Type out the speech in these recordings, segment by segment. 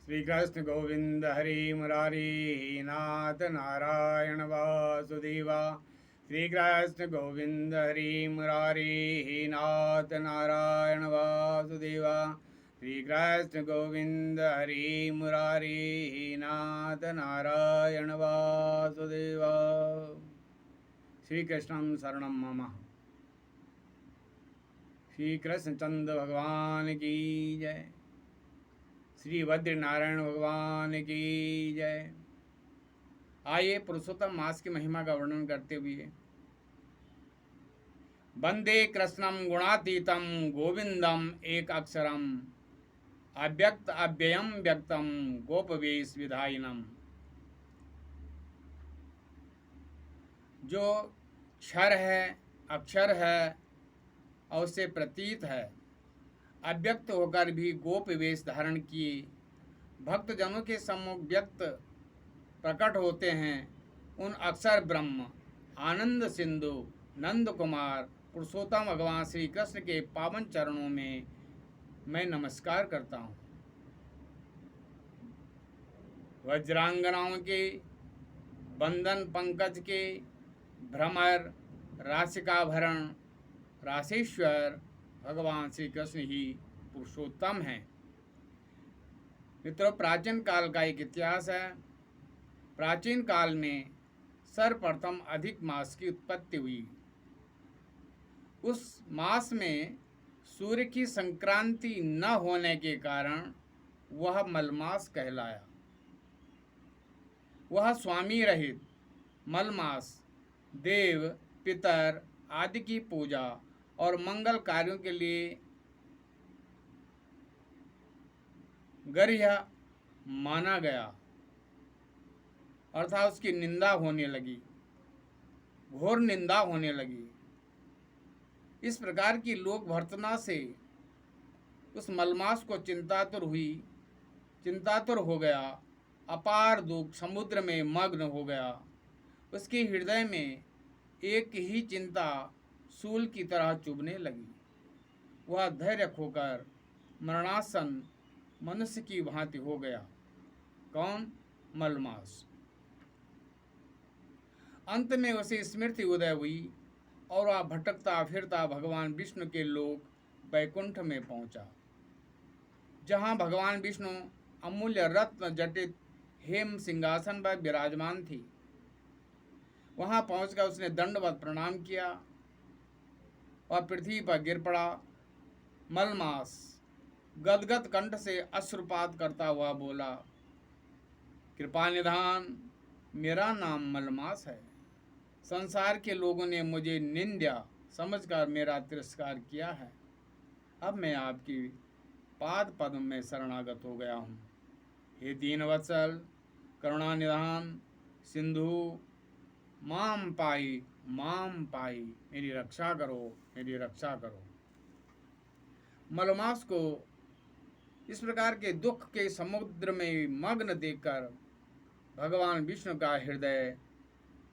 श्री कृष्ण गोविंद हरि मुरारी नाथ नारायण वासुदेवा। श्री कृष्ण गोविंद हरि मुरारी नाथ नारायण वासुदेवा। श्री कृष्ण गोविंद हरि मुरारी नाथ नारायण वासुदेवा। श्री कृष्णं शरणं मम। श्री कृष्णचंद्र भगवान की जय। श्री बद्री नारायण भगवान की जय। आइए पुरुषोत्तम मास की महिमा का वर्णन करते हुए वंदे कृष्णम गुणातीतम गोविंदम एक अक्षरम अव्यक्त अव्ययम व्यक्तम गोपवेश विधायिनम। जो क्षर है, अक्षर है और उससे प्रतीत है, अव्यक्त होकर भी गोप वेश धारण किए भक्तजनों के सम्मुख व्यक्त प्रकट होते हैं, उन अक्षर ब्रह्म आनंद सिंधु नंद कुमार पुरुषोत्तम भगवान श्री कृष्ण के पावन चरणों में मैं नमस्कार करता हूँ। वज्रांगनाओं के बंधन पंकज के भ्रमर राशिकाभरण राशेश्वर भगवान श्री कृष्ण ही पुरुषोत्तम हैं। मित्रों, प्राचीन काल का एक इतिहास है। प्राचीन काल में सर्वप्रथम अधिक मास की उत्पत्ति हुई। उस मास में सूर्य की संक्रांति न होने के कारण वह मलमास कहलाया। वह स्वामी रहित मलमास देव पितर आदि की पूजा और मंगल कार्यों के लिए गर्ह्य माना गया, अर्थात उसकी निंदा होने लगी, घोर निंदा होने लगी। इस प्रकार की लोक भर्तना से उस मलमास को चिंतातुर हो गया, अपार दुख समुद्र में मग्न हो गया। उसके हृदय में एक ही चिंता सूल की तरह चुभने लगी। वह धैर्य खोकर मरणासन मनुष्य की भांति हो गया। कौन? मलमास। अंत में उसे स्मृति उदय हुई और वह भटकता फिरता भगवान विष्णु के लोक वैकुंठ में पहुंचा, जहां भगवान विष्णु अमूल्य रत्न जटित हेम सिंहासन पर विराजमान थी। वहां पहुंचकर उसने दंडवत प्रणाम किया और पृथ्वी पर गिर पड़ा। मलमास गदगद कंठ से अश्रुपात करता हुआ बोला, कृपा निधान, मेरा नाम मलमास है। संसार के लोगों ने मुझे निंद्या समझकर मेरा तिरस्कार किया है। अब मैं आपकी पाद पद्म में शरणागत हो गया हूँ। हे दीनवत्सल, करुणा निधान सिंधु, माम पाई मेरी रक्षा करो, मेरी रक्षा करो। मलमास को इस प्रकार के दुख के समुद्र में मग्न देखकर भगवान विष्णु का हृदय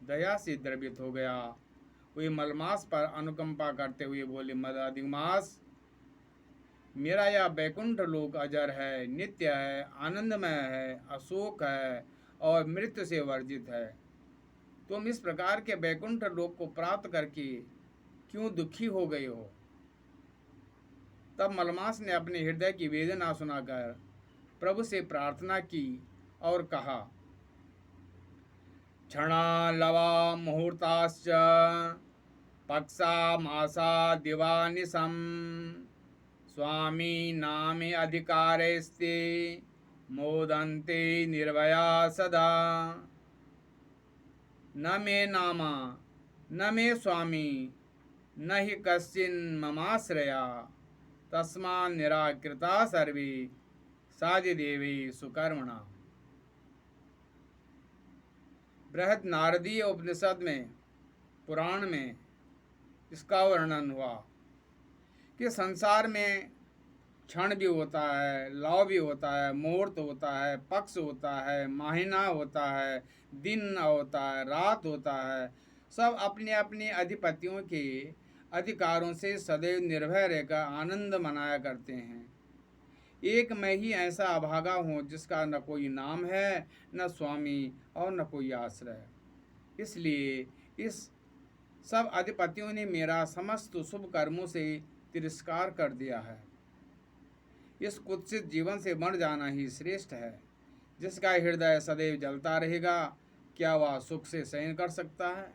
दया से द्रवित हो गया। वे मलमास पर अनुकंपा करते हुए बोले, मदाधिमास, मेरा यह वैकुंठ लोक अजर है, नित्य है, आनंदमय है, अशोक है और मृत्यु से वर्जित है। तुम इस प्रकार के वैकुंठ लोक को प्राप्त करके क्यों दुखी हो गए हो? तब मलमास ने अपने हृदय की वेदना सुनाकर प्रभु से प्रार्थना की और कहा, क्षणा लवा मुहूर्ताश्च पक्षा मासा दिवानिशं स्वामी नामे अधिकारेस्ते मोदन्ते निर्भया सदा। न मे नामा न मे स्वामी न हि कश्चिन् ममाश्रया तस्मा निराकृता सर्वे साधिदेवे सुकर्मणा। बृहद नारदीय उपनिषद में, पुराण में इसका वर्णन हुआ कि संसार में क्षण भी होता है, लव भी होता है, मुहूर्त होता है, पक्ष होता है, महीना होता है, दिन होता है, रात होता है। सब अपने अपने अधिपतियों के अधिकारों से सदैव निर्भय रहकर आनंद मनाया करते हैं। एक मैं ही ऐसा अभागा हूँ जिसका न कोई नाम है, न स्वामी और न कोई आश्रय। इसलिए इस सब अधिपतियों ने मेरा समस्त शुभ कर्मों से तिरस्कार कर दिया है। इस कुत्सित जीवन से मर जाना ही श्रेष्ठ है। जिसका हृदय सदैव जलता रहेगा, क्या वह सुख से शयन कर सकता है?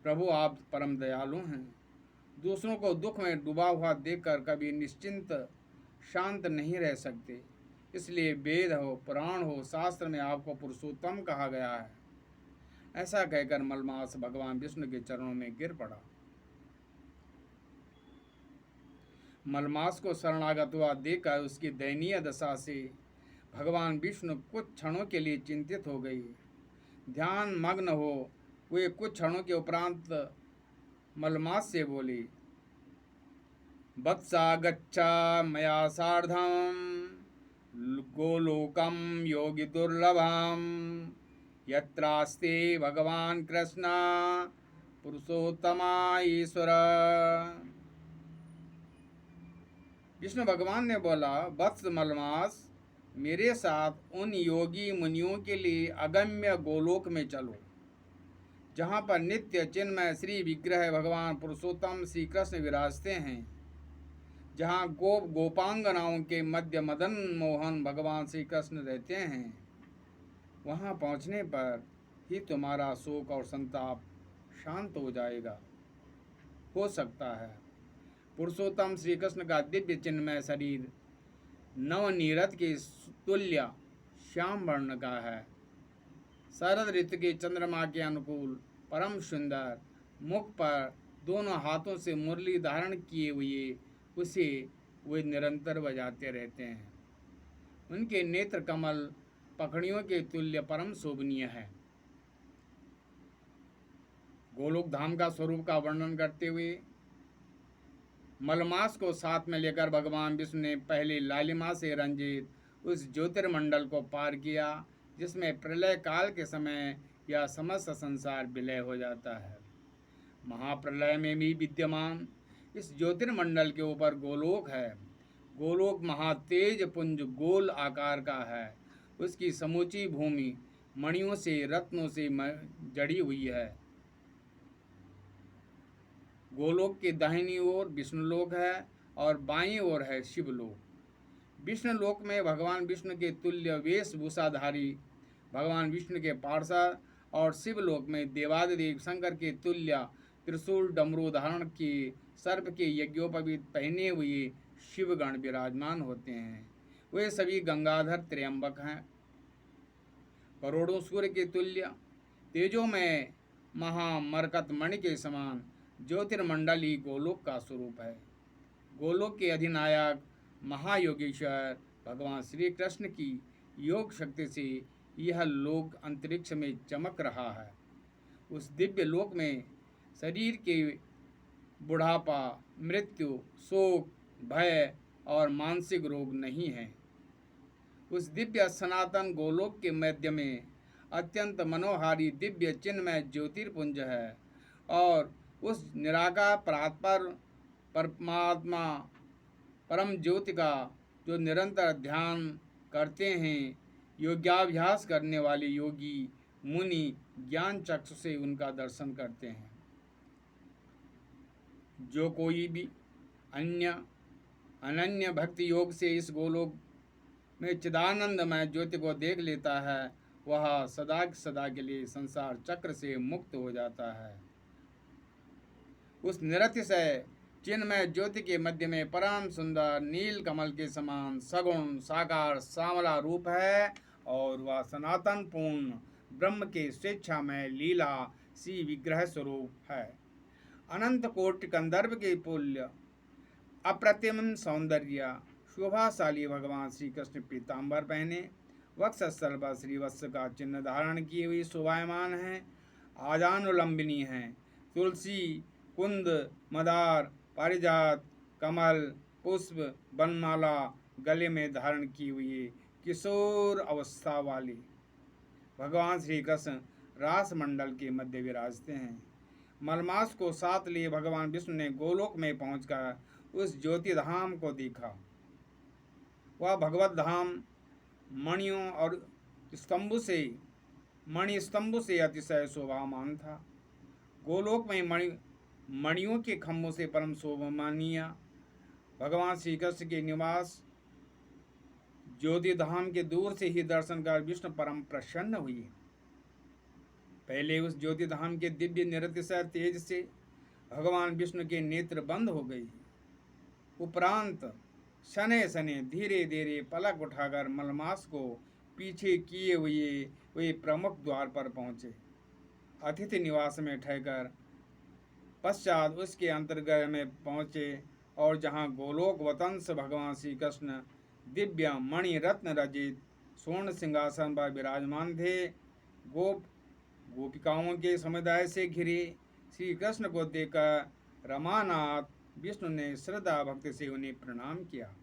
प्रभु, आप परम दयालु हैं। दूसरों को दुख में डूबा हुआ देखकर कभी निश्चिंत शांत नहीं रह सकते। इसलिए वेद हो, पुराण हो, शास्त्र में आपको पुरुषोत्तम कहा गया है। ऐसा कहकर मलमास भगवान विष्णु के चरणों में गिर पड़ा। मलमास को शरणागत हुआ देखकर उसकी दयनीय दशा से भगवान विष्णु कुछ क्षणों के लिए चिंतित हो गई। ध्यान मग्न हो वे कुछ क्षणों के उपरांत मलमास से बोली, वत्सा गच्छा मया सार्धम गोलोकम योगी दुर्लभम यत्रास्ते भगवान कृष्ण पुरुषोत्तमा ईश्वर। विष्णु भगवान ने बोला, वत्स मलमास, मेरे साथ उन योगी मुनियों के लिए अगम्य गोलोक में चलो, जहाँ पर नित्य चिन्मय श्री विग्रह भगवान पुरुषोत्तम श्री कृष्ण विराजते हैं, जहाँ गोप गोपांगनाओं के मध्य मदन मोहन भगवान श्री कृष्ण रहते हैं। वहाँ पहुँचने पर ही तुम्हारा शोक और संताप शांत हो जाएगा। हो सकता है पुरुषोत्तम श्री कृष्ण का दिव्य चिन्मय शरीर नवनीरत के तुल्य श्याम वर्ण का है। शरद ऋतु के चंद्रमा के अनुकूल परम सुंदर मुख पर दोनों हाथों से मुरली धारण किए हुए उसे वे निरंतर बजाते रहते हैं। उनके नेत्र कमल पखड़ियों के तुल्य परम शोभनीय है। गोलोक धाम का स्वरूप का वर्णन करते हुए मलमास को साथ में लेकर भगवान विष्णु ने पहले लालिमा से रंजित उस ज्योतिर्मंडल को पार किया, जिसमें प्रलय काल के समय यह समस्त संसार विलय हो जाता है। महाप्रलय में भी विद्यमान इस ज्योतिर्मंडल के ऊपर गोलोक है। गोलोक महातेज पुंज गोल आकार का है। उसकी समूची भूमि मणियों से रत्नों से जड़ी हुई है। गोलोक के दाहिनी ओर विष्णुलोक है और बाईं ओर है शिवलोक। विष्णुलोक में भगवान विष्णु के तुल्य वेशभूषाधारी भगवान विष्णु के पार्षद और शिवलोक में देवादिदेव शंकर के तुल्य त्रिशूल डमरू धारण किए सर्प के यज्ञोपवीत पहने हुए शिवगण विराजमान होते हैं। वे सभी गंगाधर त्र्यंबक हैं। करोड़ों सूर्य के तुल्य तेजो में महामरकत मणि के समान ज्योतिर्मंडल ही गोलोक का स्वरूप है। गोलोक के अधिनायक महायोगेश्वर भगवान श्री कृष्ण की योग शक्ति से यह लोक अंतरिक्ष में चमक रहा है। उस दिव्य लोक में शरीर के बुढ़ापा, मृत्यु, शोक, भय और मानसिक रोग नहीं है। उस दिव्य सनातन गोलोक के मध्य में अत्यंत मनोहारी दिव्य चिन्मय ज्योतिर्पुंज है और उस निराकार परात्पर परमात्मा परम ज्योति का जो निरंतर ध्यान करते हैं, योग्याभ्यास करने वाले योगी मुनि ज्ञान चक्षु से उनका दर्शन करते हैं। जो कोई भी अनन्य भक्ति योग से इस गोलोक में चिदानंदमय ज्योति को देख लेता है, वह सदा के लिए संसार चक्र से मुक्त हो जाता है। उस निरतिशय चिन्मय ज्योति के मध्य में परम सुंदर नील कमल के समान सगुण साकार सांवला रूप है और वह सनातन पूर्ण ब्रह्म के स्वेच्छामय लीला सी विग्रह स्वरूप है। अनंत कोटि कंदर्प के पुल्य अप्रतिम सौंदर्य शोभाशाली भगवान श्री कृष्ण पीताम्बर पहने वक्षस्थल पर श्रीवत्स का चिन्ह धारण किए हुए शोभायमान हैं। आजानुलंबिनी हैं। तुलसी, कुंद, मदार, पारिजात, कमल, पुष्प, बनमाला गले में धारण की हुई किशोर अवस्था वाली भगवान श्री कृष्ण रास मंडल के मध्य विराजते हैं। मलमास को साथ लिए भगवान विष्णु ने गोलोक में पहुंचकर उस ज्योति धाम को देखा। वह भगवत धाम मणियों और मणि स्तंभ से अतिशय शोभामान था। गोलोक में मणियों के खम्भों से परम शोभमानीय भगवान श्री कृष्ण के निवास ज्योति धाम के दूर से ही दर्शन कर विष्णु परम प्रसन्न हुए। पहले उस ज्योति धाम के दिव्य निरतिशय तेज से भगवान विष्णु के नेत्र बंद हो गई। उपरांत शने शने धीरे धीरे पलक उठाकर मलमास को पीछे किए हुए वे प्रमुख द्वार पर पहुंचे। अतिथि निवास में ठहकर पश्चात उसके अंतर्गह में पहुंचे और जहां गोलोक वतंस भगवान श्री कृष्ण दिव्य मणि रत्न रचित स्वर्ण सिंहासन पर विराजमान थे, गोपिकाओं के समुदाय से घिरे श्री कृष्ण को देखकर रमानाथ विष्णु ने श्रद्धा भक्ति से उन्हें प्रणाम किया।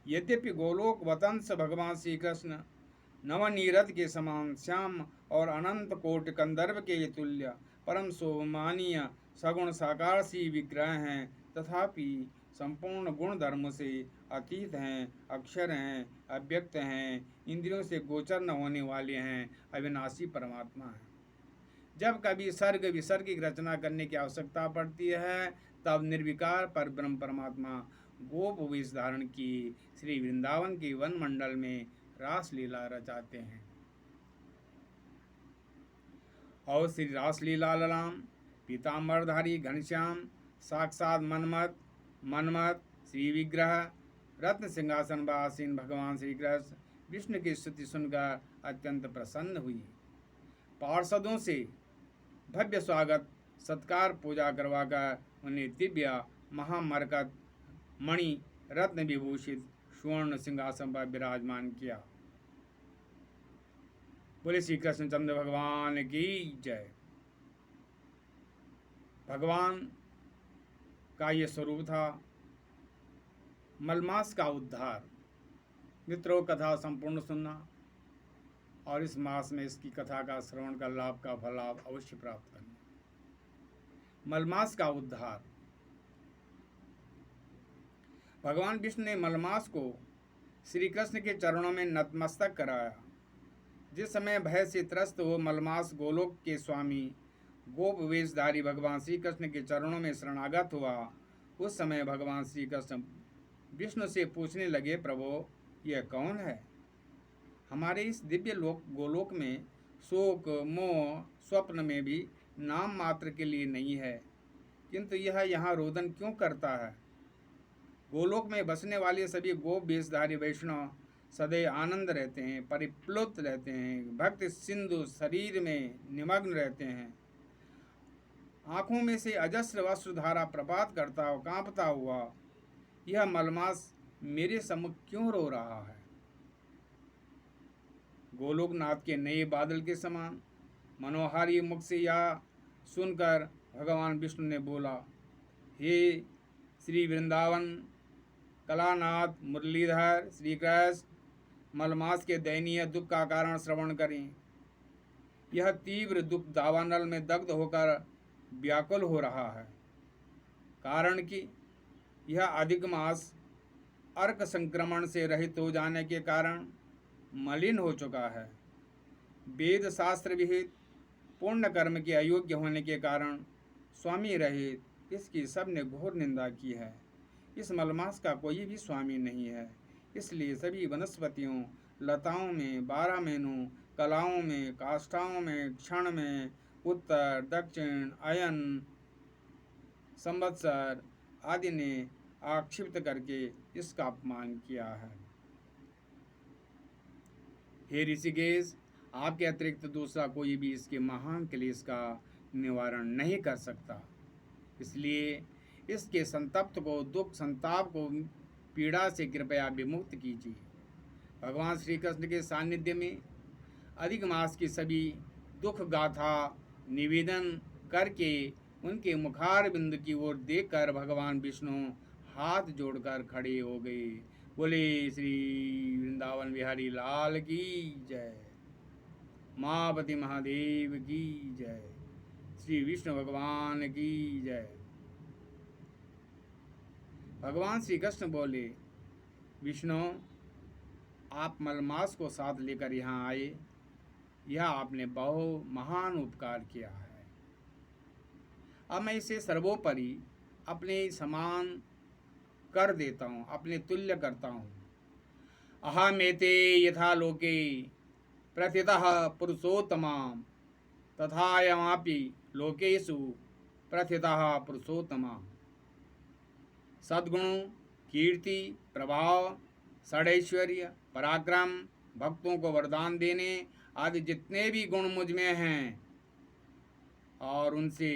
यद्यपि गोलोक वतंस भगवान श्री कृष्ण नवनीरथ के समान श्याम और अनंत कोटि कंदर्प के तुल्य परम शोभमानीय सगुण साकार सी विग्रह हैं, तथापि संपूर्ण गुण धर्म से अतीत हैं, अक्षर हैं, अव्यक्त हैं, इंद्रियों से गोचर न होने वाले हैं, अविनाशी परमात्मा हैं। जब कभी सर्ग विसर्ग की रचना करने की आवश्यकता पड़ती है, तब निर्विकार पर ब्रह्म परमात्मा गोप वेश धारण किए श्री वृंदावन के वन मंडल में रासलीला रचाते हैं। और श्री रासलीला ललाम पीताम्बरधारी घनश्याम साक्षात मनमत श्री विग्रह रत्न सिंहासन पर आसीन भगवान श्री कृष्ण विष्णु की स्तुति सुनकर अत्यंत प्रसन्न हुई। पार्षदों से भव्य स्वागत सत्कार पूजा करवाकर उन्हें दिव्य महामरकत मणि रत्न विभूषित स्वर्ण सिंहासन पर विराजमान किया। बोले श्री कृष्णचंद्र भगवान की जय। भगवान का ये स्वरूप था मलमास का उद्धार। मित्रों, कथा संपूर्ण सुनना और इस मास में इसकी कथा का श्रवण का लाभ का फल आप अवश्य प्राप्त करना। मलमास का उद्धार। भगवान विष्णु ने मलमास को श्री कृष्ण के चरणों में नतमस्तक कराया। जिस समय भय से त्रस्त हो मलमास गोलोक के स्वामी गोप वेशधारी भगवान श्री कृष्ण के चरणों में शरणागत हुआ, उस समय भगवान श्री कृष्ण विष्णु से पूछने लगे, प्रभो यह कौन है? हमारे इस दिव्य गोलोक में शोक मोह स्वप्न में भी नाम मात्र के लिए नहीं है, किंतु यह यहाँ रोदन क्यों करता है? गोलोक में बसने वाले सभी गोप वेशधारी वैष्णव सदैव आनंद रहते हैं, परिप्लुत रहते हैं, भक्ति सिंधु शरीर में निमग्न रहते हैं। आँखों में से अजस्र वस्त्रधारा प्रपात करता हुआ कांपता हुआ यह मलमास मेरे सम्मुख क्यों रो रहा है? गोलोकनाथ के नए बादल के समान मनोहारी मुख से यह सुनकर भगवान विष्णु ने बोला, हे श्री वृंदावन कलानाथ मुरलीधर श्री कृष्ण, मलमास के दयनीय दुख का कारण श्रवण करें। यह तीव्र दुख दावानल में दग्ध होकर व्याकुल हो रहा है, कारण कि यह अधिक मास अर्क संक्रमण से रहित हो जाने के कारण मलिन हो चुका है। वेद शास्त्र विहित पूर्ण कर्म के अयोग्य होने के कारण स्वामी रहित इसकी सबने घोर निंदा की है। इस मलमास का कोई भी स्वामी नहीं है, इसलिए सभी वनस्पतियों लताओं में 12 महीनों कलाओं में काष्ठाओं में क्षण में उत्तर दक्षिण अयन संवत्सर आदि ने आक्षिप्त करके इसका अपमान किया है। हे ऋषिकेश, आपके अतिरिक्त दूसरा कोई भी इसके महान क्लेश का निवारण नहीं कर सकता, इसलिए इसके संतप्त को दुख संताप को पीड़ा से कृपया विमुक्त कीजिए। भगवान श्री कृष्ण के सानिध्य में अधिक मास की सभी दुख गाथा निवेदन करके उनके मुखार बिंदु की ओर देखकर भगवान विष्णु हाथ जोड़कर खड़े हो गए। बोले श्री वृंदावन बिहारी लाल की जय, मापति महादेव की जय, श्री विष्णु भगवान की जय। भगवान श्री कृष्ण बोले, विष्णु, आप मलमास को साथ लेकर यहाँ आए, यह आपने बहु महान उपकार किया है। अब मैं इसे सर्वोपरि अपने समान कर देता हूँ, अपने तुल्य करता हूँ। अहमेते यथा लोके प्रथितः पुरुषोत्तमा तथायमापि लोकेषु प्रथितः पुरुषोत्तमा। सद्गुण, कीर्ति, प्रभाव, षडैश्वर्य, पराक्रम, भक्तों को वरदान देने आदि जितने भी गुण मुझ में हैं, और उनसे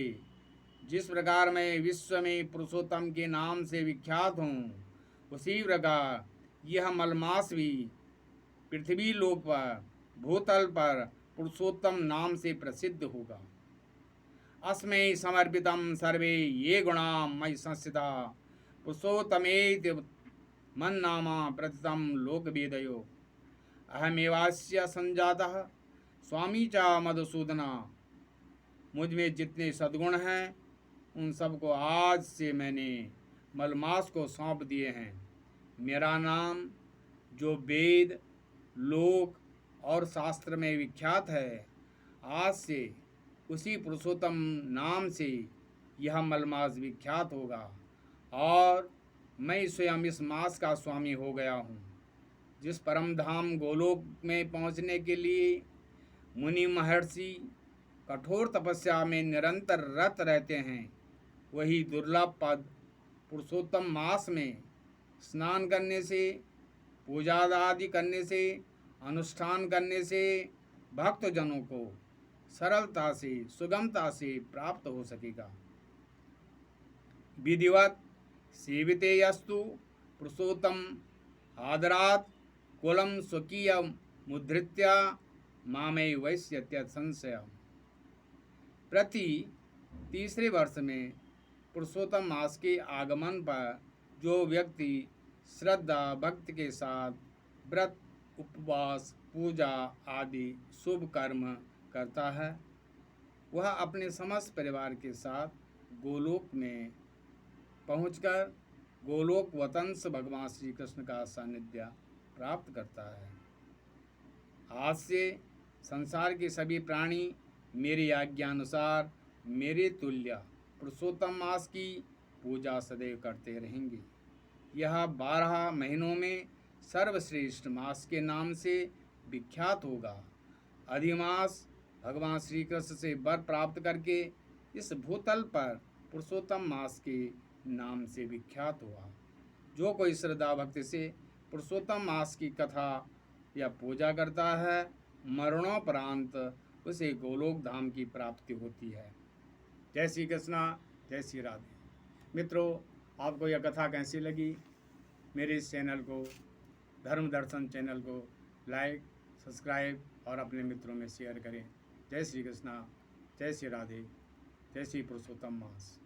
जिस प्रकार मैं विश्व में पुरुषोत्तम के नाम से विख्यात हूँ, उसी प्रकार यह मलमास भी पृथ्वी लोक पर, भूतल पर पुरुषोत्तम नाम से प्रसिद्ध होगा। अस्मै समर्पितम सर्वे ये गुणा मयि संस्थिता पुरुषोत्तमेति मन्नामा प्रतितम लोकवेदयो। अहमेवास्य संजातः स्वामी च मधुसूदना। मुझ में जितने सद्गुण हैं उन सबको आज से मैंने मलमास को सौंप दिए हैं। मेरा नाम जो वेद, लोक और शास्त्र में विख्यात है, आज से उसी पुरुषोत्तम नाम से यह मलमास विख्यात होगा, और मैं स्वयं इस मास का स्वामी हो गया हूँ। जिस परम धाम गोलोक में पहुँचने के लिए मुनि महर्षि कठोर तपस्या में निरंतर रत रहते हैं, वही दुर्लभ पद पुरुषोत्तम मास में स्नान करने से, पूजा आदि करने से, अनुष्ठान करने से भक्तजनों को सरलता से, सुगमता से प्राप्त हो सकेगा। विधिवत सेविते यस्तु पुरुषोत्तम आदरात् कुलम स्वकीय मुद्रित्या मामे वैश्यत्य संशय। प्रति तीसरे वर्ष में पुरुषोत्तम मास के आगमन पर जो व्यक्ति श्रद्धा भक्ति के साथ व्रत, उपवास, पूजा आदि शुभ कर्म करता है, वह अपने समस्त परिवार के साथ गोलोक में पहुंचकर गोलोक वतंस भगवान श्री कृष्ण का सानिध्य प्राप्त करता है। आज से संसार के सभी प्राणी मेरी आज्ञानुसार मेरे तुल्य पुरुषोत्तम मास की पूजा सदैव करते रहेंगे। यह 12 महीनों में सर्वश्रेष्ठ मास के नाम से विख्यात होगा। अधिमास भगवान श्री कृष्ण से वर प्राप्त करके इस भूतल पर पुरुषोत्तम मास के नाम से विख्यात हुआ। जो कोई श्रद्धा भक्ति से पुरुषोत्तम मास की कथा या पूजा करता है, मरणोपरांत उसे गोलोक धाम की प्राप्ति होती है। जय श्री कृष्णा, जय श्री राधे। मित्रों, आपको यह कथा कैसी लगी? मेरे इस चैनल को, धर्म दर्शन चैनल को लाइक, सब्सक्राइब और अपने मित्रों में शेयर करें। जय श्री कृष्णा, जय श्री राधे, जय श्री पुरुषोत्तम मास।